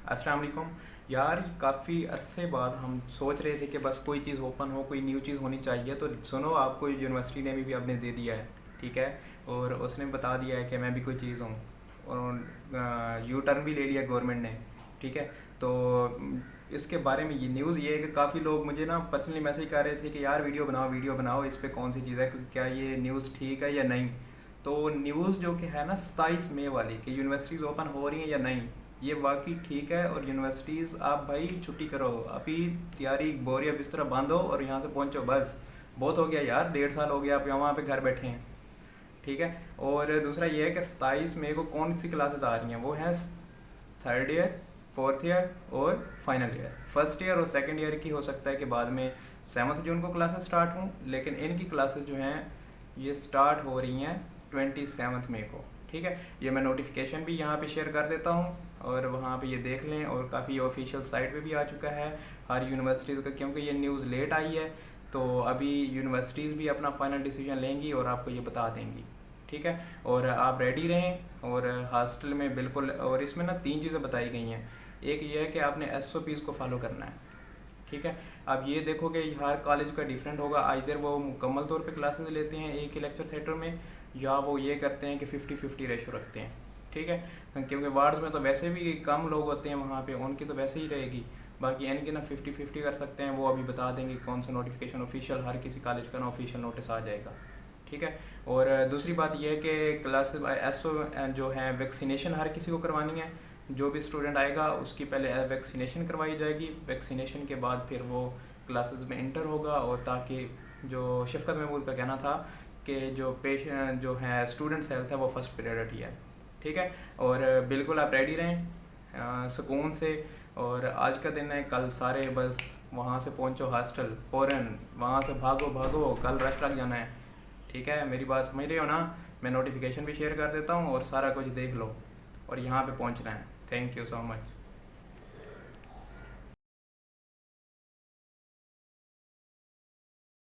अस्सलाम वालेकुम। यार काफ़ी अरसे बाद हम सोच रहे थे कि बस कोई चीज़ ओपन हो, कोई न्यू चीज़ होनी चाहिए। तो सुनो, आपको यूनिवर्सिटी ने भी अपने दे दिया है, ठीक है। और उसने बता दिया है कि मैं भी कोई चीज़ हूँ। और यू टर्न भी ले लिया गवर्नमेंट ने, ठीक है। तो इसके बारे में ये न्यूज़ ये है कि काफ़ी लोग मुझे ना पर्सनली मैसेज कर रहे थे कि यार वीडियो बनाओ इस पे, कौन सी चीज़ है, क्या ये न्यूज़ ठीक है या नहीं। तो न्यूज़ जो कि है ना 27 मई वाली कि यूनिवर्सिटीज़ ओपन हो रही हैं या नहीं, ये वाकई ठीक है। और यूनिवर्सिटीज़ आप भाई छुट्टी करो, अभी तैयारी बोरिया बिस्तरा बांधो और यहाँ से पहुँचो। बस बहुत हो गया यार, 1.5 साल हो गया आप वहाँ पे घर बैठे हैं, ठीक है। और दूसरा ये है कि 27 मई को कौन सी क्लासेस आ रही हैं, वो हैं 3rd ईयर, 4th ईयर और फाइनल ईयर। फर्स्ट ईयर और सेकंड ईयर की हो सकता है कि बाद में 7 जून को क्लासेस स्टार्ट हों, लेकिन इनकी क्लासेस जो हैं ये स्टार्ट हो रही हैं 27 मई को, ठीक है। ये मैं नोटिफिकेशन भी यहाँ पे शेयर कर देता हूँ और वहाँ पे ये देख लें। और काफ़ी ऑफिशियल साइट पे भी आ चुका है हर यूनिवर्सिटीज़ का, क्योंकि ये न्यूज़ लेट आई है। तो अभी यूनिवर्सिटीज़ भी अपना फाइनल डिसीजन लेंगी और आपको ये बता देंगी, ठीक है। और आप रेडी रहें। और हॉस्टल में बिल्कुल, और इसमें ना 3 चीज़ें बताई गई हैं। एक ये है कि आपने SOPs को फॉलो करना है, ठीक है। अब ये देखो कि हर कॉलेज का डिफरेंट होगा, आइदर वो मुकम्मल तौर पे क्लासेस लेते हैं एक ही लेक्चर थिएटर में, या वो ये करते हैं कि 50-50 रेशो रखते हैं, ठीक है। क्योंकि वार्ड्स में तो वैसे भी कम लोग होते हैं वहाँ पे, उनकी तो वैसे ही रहेगी। बाकी इनकी ना 50-50 कर सकते हैं, वो अभी बता देंगे कौन सा नोटिफिकेशन ऑफिशियल, हर किसी कॉलेज का ना ऑफिशियल नोटिस आ जाएगा, ठीक है। और दूसरी बात यह है कि क्लास एसओ जो है वैक्सीनेशन हर किसी को करवानी है। जो भी स्टूडेंट आएगा उसकी पहले वैक्सीनेशन करवाई जाएगी। वैक्सीनेशन के बाद फिर वो क्लासेस में इंटर होगा। और ताकि जो शफकत महमूद का कहना था कि जो पेशेंट जो है स्टूडेंट्स हेल्थ है वो फर्स्ट प्रायोरिटी है, ठीक है। और बिल्कुल आप रेडी रहें सुकून से। और आज का दिन है, कल सारे बस वहाँ से पहुँचो हॉस्टल फ़ौरन, वहाँ से भागो भागो, कल रश लग जाना है, ठीक है। मेरी बात समझ रहे हो ना। मैं नोटिफिकेशन भी शेयर कर देता हूँ और सारा कुछ देख लो और यहाँ पे पहुँचना है। Thank you so much.